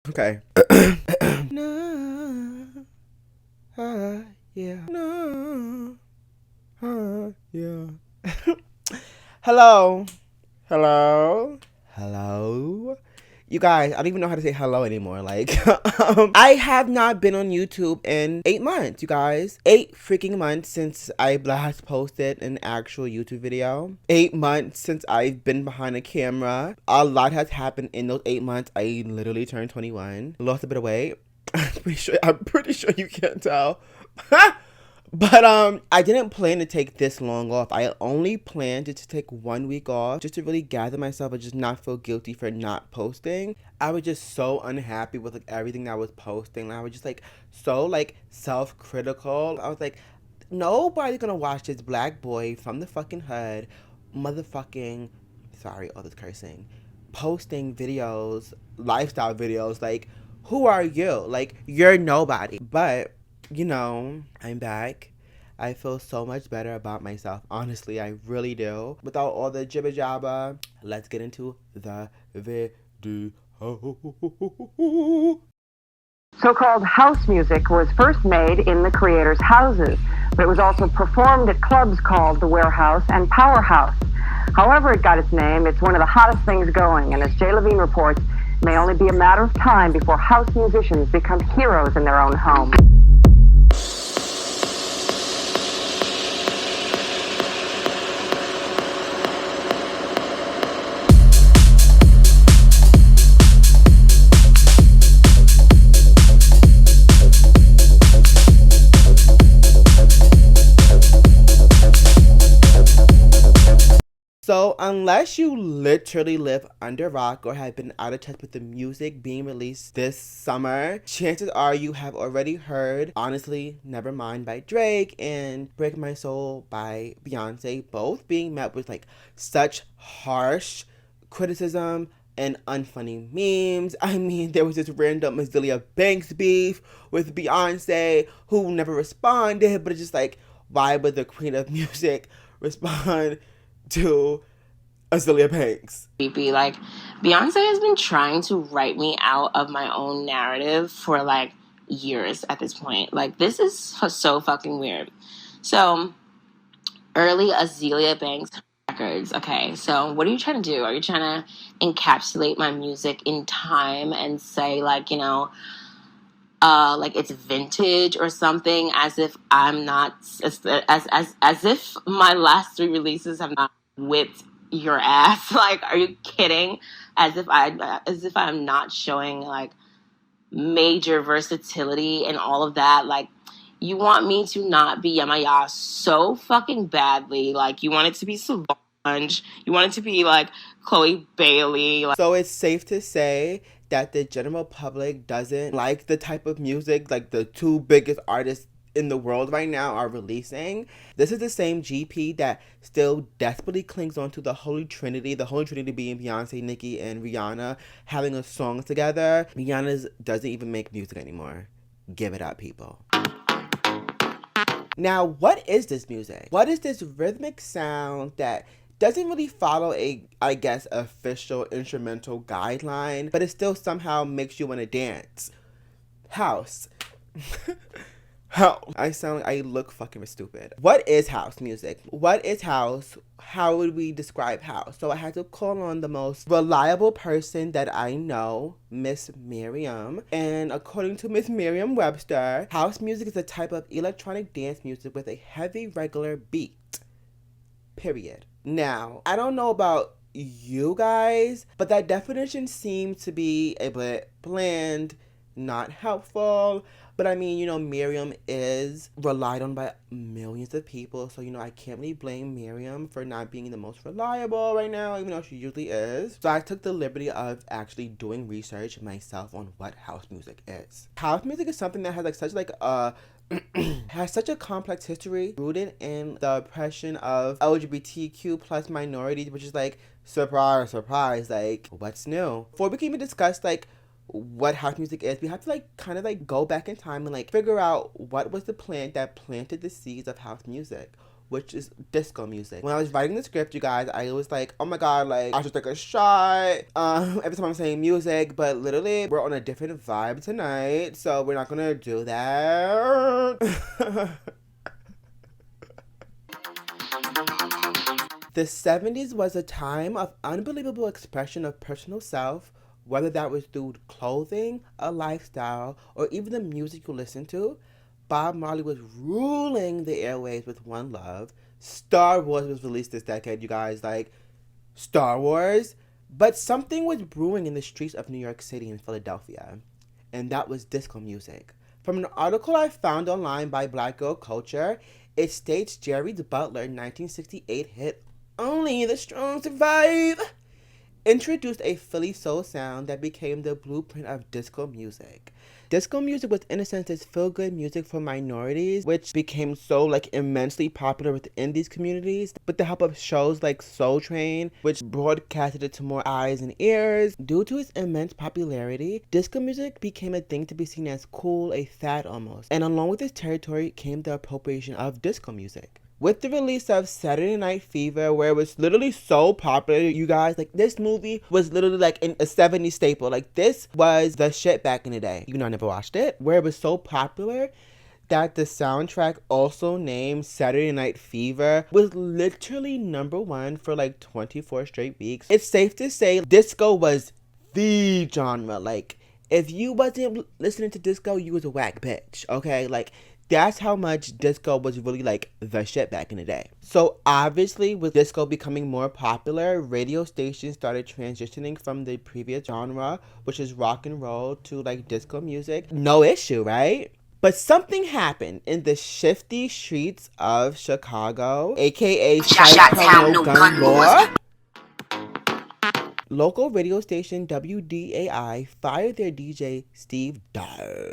Okay. No. Yeah. No. Yeah. Hello. Hello. Hello. You guys, I don't even know how to say hello anymore. Like, I have not been on YouTube in 8 months, you guys. 8 freaking months since I last posted an actual YouTube video. 8 months since I've been behind a camera. A lot has happened in those 8 months. I literally turned 21. Lost a bit of weight. I'm pretty sure you can't tell. But I didn't plan to take this long off. I only planned to take 1 week off just to really gather myself and just not feel guilty for not posting. I was just so unhappy with like everything that I was posting. I was just like so like self-critical. I was like, nobody's gonna watch this black boy from the fucking hood, motherfucking, sorry, all this cursing, posting videos, lifestyle videos. Like, who are you? Like, you're nobody. But I'm back. I feel so much better about myself. Honestly, I really do. Without all the jibber jabber, let's get into the video. So-called house music was first made in the creators' houses, but it was also performed at clubs called the Warehouse and Powerhouse. However it got its name, it's one of the hottest things going, and as Jay Levine reports, it may only be a matter of time before house musicians become heroes in their own home. So, unless you literally live under a rock or have been out of touch with the music being released this summer, chances are you have already heard Honestly Nevermind by Drake and Break My Soul by Beyonce, both being met with like such harsh criticism and unfunny memes. I mean, there was this random Azealia Banks beef with Beyonce who never responded, but it's just like, why would the queen of music respond to Azealia Banks? Creepy. Like, Beyonce has been trying to write me out of my own narrative for like years at this point. Like, this is so fucking weird. So, early Azealia Banks records. Okay, so what are you trying to do? Are you trying to encapsulate my music in time and say, like, like it's vintage or something, as if I'm not, as if my last three releases have not whipped your ass? Like, are you kidding? As if I'm not showing like major versatility and all of that. Like, you want me to not be Yamaya so fucking badly. Like, you want it to be Solange. You want it to be like Chloe Bailey. So it's safe to say that the general public doesn't like the type of music like the two biggest artists in the world right now are releasing. This is the same GP that still desperately clings on to the Holy Trinity being Beyonce, Nicki, and Rihanna having a song together. Rihanna doesn't even make music anymore. Give it up, people. Now, what is this music? What is this rhythmic sound that doesn't really follow a, I guess, official instrumental guideline, but it still somehow makes you want to dance? House. House. I look fucking stupid. What is house music? What is house? How would we describe house? So I had to call on the most reliable person that I know, Miss Miriam. And according to Miss Merriam-Webster, house music is a type of electronic dance music with a heavy regular beat. Period. Now, I don't know about you guys, but that definition seems to be a bit bland, not helpful. But I mean, Miriam is relied on by millions of people. So, I can't really blame Miriam for not being the most reliable right now, even though she usually is. So I took the liberty of actually doing research myself on what house music is. House music is something that has has such a complex history rooted in the oppression of LGBTQ plus minorities, which is like, surprise, surprise, like, what's new? Before we can even discuss, like, what house music is, we have to kind of go back in time and figure out what was the plant that planted the seeds of house music. which is disco music. When I was writing the script, you guys, I was like, oh my god, like, I should take a shot every time I'm saying music, but literally, we're on a different vibe tonight, so we're not gonna do that. The 70s was a time of unbelievable expression of personal self, whether that was through clothing, a lifestyle, or even the music you listen to. Bob Marley was ruling the airwaves with One Love. Star Wars was released this decade, you guys, like, Star Wars. But something was brewing in the streets of New York City and Philadelphia, and that was disco music. From an article I found online by Black Girl Culture, it states Jerry's Butler 1968 hit Only the Strong Survive introduced a Philly soul sound that became the blueprint of disco music. Disco music was, in a sense, this feel-good music for minorities, which became so, like, immensely popular within these communities. With the help of shows like Soul Train, which broadcasted it to more eyes and ears. Due to its immense popularity, disco music became a thing to be seen as cool, a fad almost. And along with this territory came the appropriation of disco music. With the release of Saturday Night Fever, where it was literally so popular, you guys, like, this movie was literally like a 70s staple. Like, this was the shit back in the day. You know, I never watched it. Where it was so popular that the soundtrack, also named Saturday Night Fever, was literally #1 for like 24 straight weeks. It's safe to say disco was the genre. Like, if you wasn't listening to disco, you was a whack bitch, okay? Like, that's how much disco was really like the shit back in the day. So obviously, with disco becoming more popular, radio stations started transitioning from the previous genre, which is rock and roll, to like disco music. No issue, right? But something happened in the shifty streets of Chicago, aka Chi-Town No Gun Law. Local radio station WDAI fired their DJ Steve Dahl.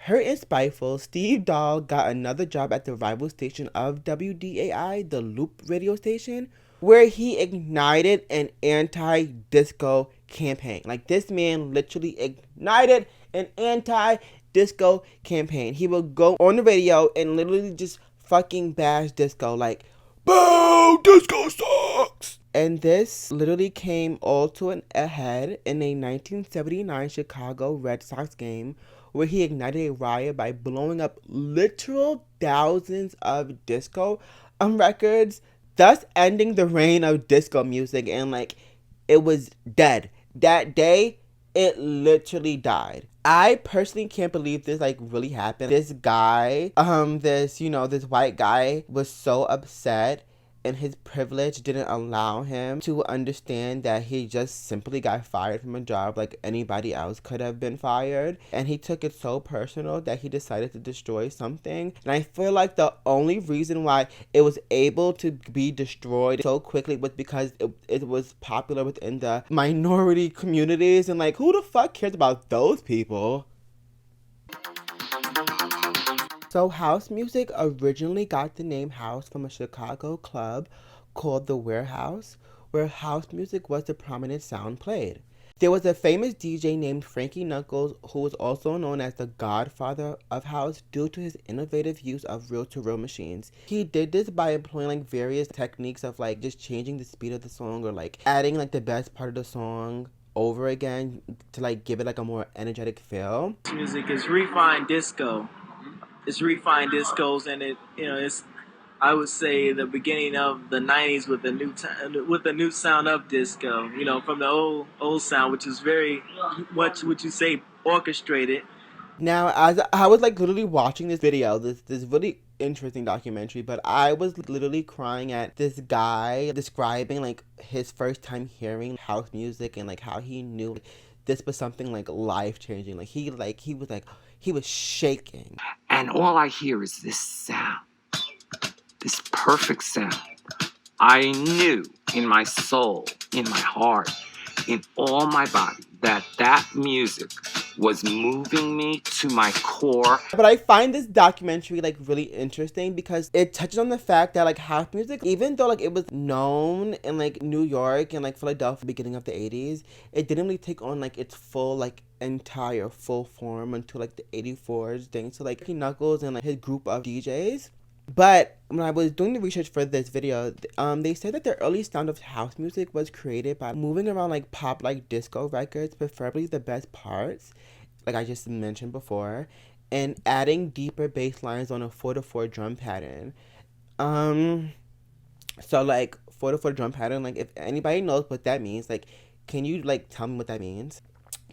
Hurt and spiteful, Steve Dahl got another job at the rival station of WDAI, the Loop radio station, where he ignited an anti-disco campaign. Like, this man literally ignited an anti-disco campaign. He would go on the radio and literally just fucking bash disco, like, boo, disco sucks! And this literally came all to a head in a 1979 Chicago Red Sox game, where he ignited a riot by blowing up literal thousands of disco records, thus ending the reign of disco music. And like, it was dead. That day, it literally died. I personally can't believe this like really happened. This guy, this white guy was so upset, and his privilege didn't allow him to understand that he just simply got fired from a job like anybody else could have been fired. And he took it so personal that he decided to destroy something. And I feel like the only reason why it was able to be destroyed so quickly was because it was popular within the minority communities. And like, who the fuck cares about those people? So house music originally got the name house from a Chicago club called the Warehouse, where house music was the prominent sound played. There was a famous DJ named Frankie Knuckles, who was also known as the godfather of house due to his innovative use of reel-to-reel machines. He did this by employing like various techniques of like just changing the speed of the song, or like adding like the best part of the song over again to like give it like a more energetic feel. Music is refined disco. It's refined discos, and it's, I would say, the beginning of the '90s with the new sound of disco. From the old sound, which is very much, would you say, orchestrated. Now, as I was like literally watching this video, this really interesting documentary, but I was literally crying at this guy describing like his first time hearing house music, and like how he knew this was something like life changing. Like he was shaking. And all I hear is this sound, this perfect sound. I knew in my soul, in my heart, in all my body, that music was moving me to my core. But I find this documentary like really interesting because it touches on the fact that like house music, even though like it was known in like New York and like Philadelphia beginning of the 80s, it didn't really take on like its full like entire full form until like the 84s, thanks to like Knuckles and like his group of DJs. But when I was doing the research for this video, they said that the early sound of house music was created by moving around like pop like disco records, preferably the best parts, like I just mentioned before, and adding deeper bass lines on a 4/4 drum pattern. So like 4/4 drum pattern, like if anybody knows what that means, like can you like tell me what that means?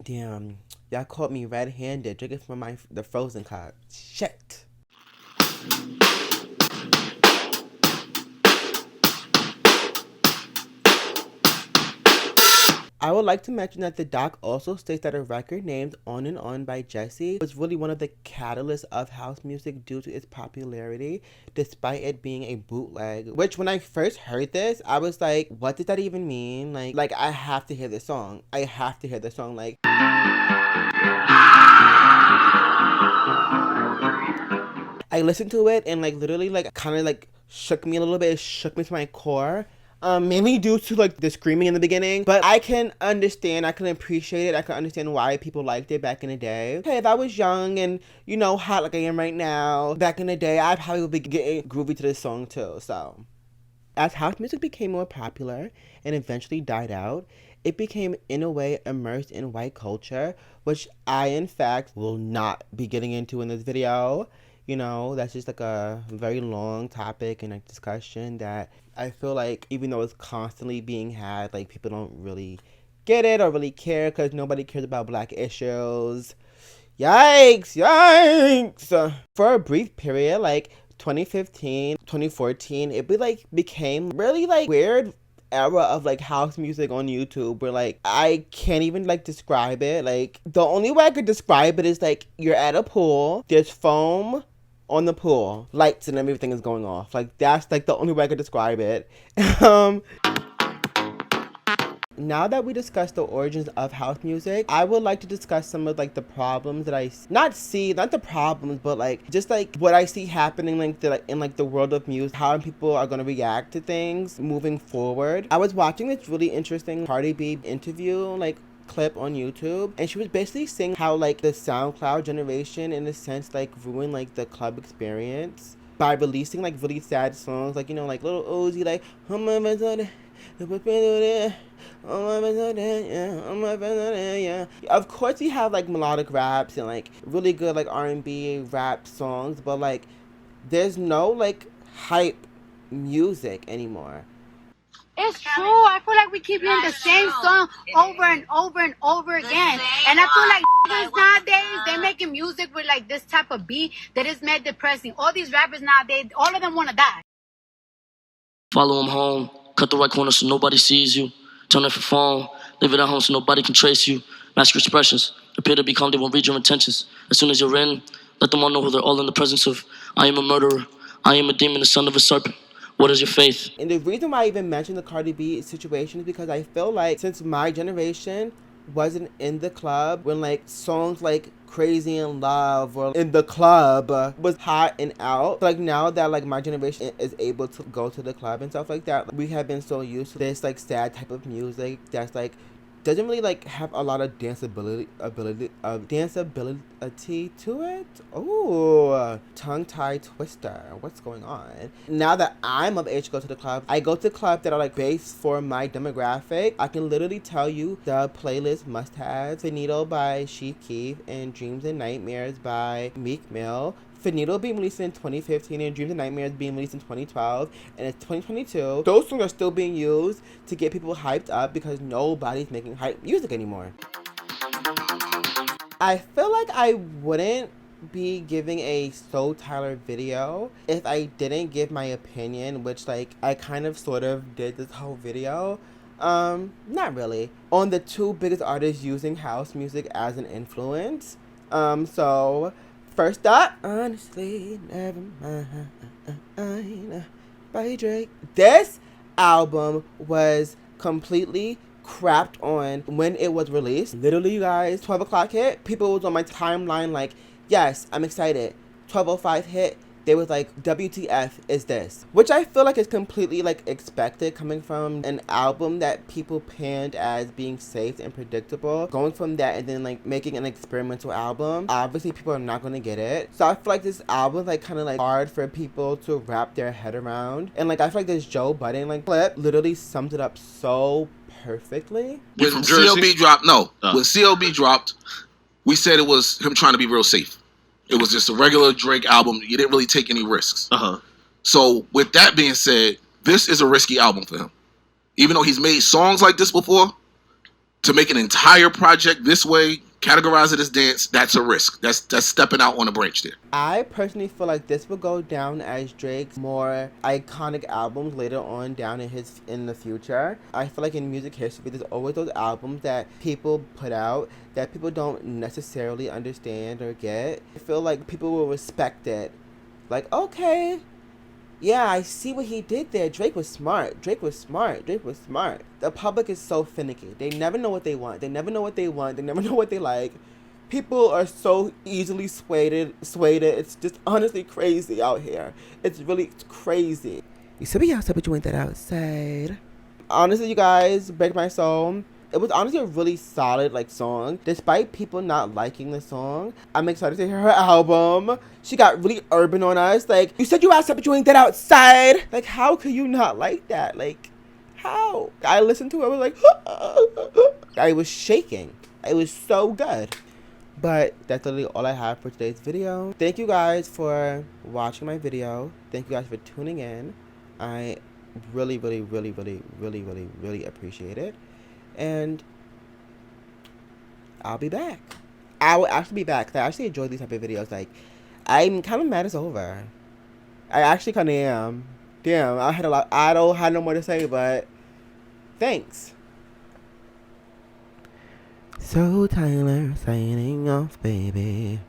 Damn, y'all caught me red-handed drinking from the frozen cup. Shit. I would like to mention that the doc also states that a record named On and On by Jesse was really one of the catalysts of house music due to its popularity, despite it being a bootleg. Which, when I first heard this, I was like, what does that even mean? Like I have to hear this song. I have to hear this song. Like, I listened to it and like literally like kind of like shook me a little bit. It shook me to my core. Mainly due to like the screaming in the beginning, but I can understand, I can appreciate it, I can understand why people liked it back in the day. Hey, if I was young and, you know, hot like I am right now, back in the day, I probably would be getting groovy to this song too, so. As house music became more popular and eventually died out, it became, in a way, immersed in white culture, which I, in fact, will not be getting into in this video. You know, that's just like a very long topic and a discussion that I feel like even though it's constantly being had, like people don't really get it or really care because nobody cares about black issues. Yikes, yikes. For a brief period, like 2015, 2014, it became really like weird era of like house music on YouTube where like I can't even like describe it. Like the only way I could describe it is like you're at a pool, there's foam on the pool, lights and everything is going off. Like that's like the only way I could describe it. Now that we discussed the origins of house music, I would like to discuss some of like the problems that not the problems, but like just like what I see happening in like the world of music, how people are gonna react to things moving forward. I was watching this really interesting Cardi B interview like clip on YouTube, and she was basically saying how like the SoundCloud generation in a sense like ruined like the club experience by releasing like really sad songs, like, you know, like Little Uzi, like of course we have like melodic raps and like really good like R&B rap songs, but like there's no like hype music anymore. It's true. I feel like we keep hearing the same song over and over and over again. And I feel like nowadays, they're making music with like this type of beat that is mad depressing. All these rappers nowadays, all of them want to die. Follow him home. Cut the right corner so nobody sees you. Turn off your phone. Leave it at home so nobody can trace you. Mask your expressions. Appear to be calm, they won't read your intentions. As soon as you're in, let them all know who they're all in the presence of. I am a murderer. I am a demon, the son of a serpent. What is your faith? And the reason why I even mentioned the Cardi B situation is because I feel like since my generation wasn't in the club when like songs like Crazy in Love or In the Club was hot and out, like now that like my generation is able to go to the club and stuff like that, we have been so used to this like sad type of music that's like doesn't really like have a lot of danceability to it. Oh, tongue-tied twister. What's going on? Now that I'm of age to go to the club, I go to clubs that are like based for my demographic. I can literally tell you the playlist must-haves: Finito by Chief Keef and Dreams and Nightmares by Meek Mill. Finito being released in 2015 and Dreams and Nightmares being released in 2012, and it's 2022. Those songs are still being used to get people hyped up because nobody's making hype music anymore. I feel like I wouldn't be giving a sootylerr video if I didn't give my opinion, which like I kind of sort of did this whole video. Not really. On the two biggest artists using house music as an influence. So first up, Honestly Never Mind by Drake. This album was completely crapped on when it was released. Literally, you guys, 12 o'clock hit, people was on my timeline like, yes, I'm excited. 12:05 hit, they was like, WTF is this? Which I feel like is completely like expected coming from an album that people panned as being safe and predictable. Going from that and then like making an experimental album, obviously people are not gonna get it. So I feel like this album is like kind of like hard for people to wrap their head around. And like I feel like this Joe Budden like clip literally sums it up so perfectly. When CLB dropped, when CLB dropped, we said it was him trying to be real safe. It was just a regular Drake album. You didn't really take any risks. So with that being said, this is a risky album for him. Even though he's made songs like this before, to make an entire project this way, categorize it as dance, that's a risk. That's stepping out on a branch there. I personally feel like this will go down as Drake's more iconic albums later on down in the future. I feel like in music history, there's always those albums that people put out that people don't necessarily understand or get. I feel like people will respect it. Like, okay, yeah, I see what he did there. Drake was smart. Drake was smart. Drake was smart. The public is so finicky. They never know what they want. They never know what they want. They never know what they like. People are so easily swayed. It's just honestly crazy out here. It's really crazy. You said we outside, but you ain't that outside. Honestly, you guys, break my soul. It was honestly a really solid like song. Despite people not liking the song, I'm excited to hear her album. She got really urban on us. Like, you said you outside, but you ain't that outside. Like, how could you not like that? Like, how? I listened to it, I was like, I was shaking. It was so good. But that's literally all I have for today's video. Thank you guys for watching my video. Thank you guys for tuning in. I really, really, really, really, really, really, really appreciate it. And I'll be back. I will actually be back. I actually enjoy these type of videos. Like, I'm kind of mad it's over. I actually kind of am. Damn, I don't have no more to say, but thanks. So Tyler signing off, baby.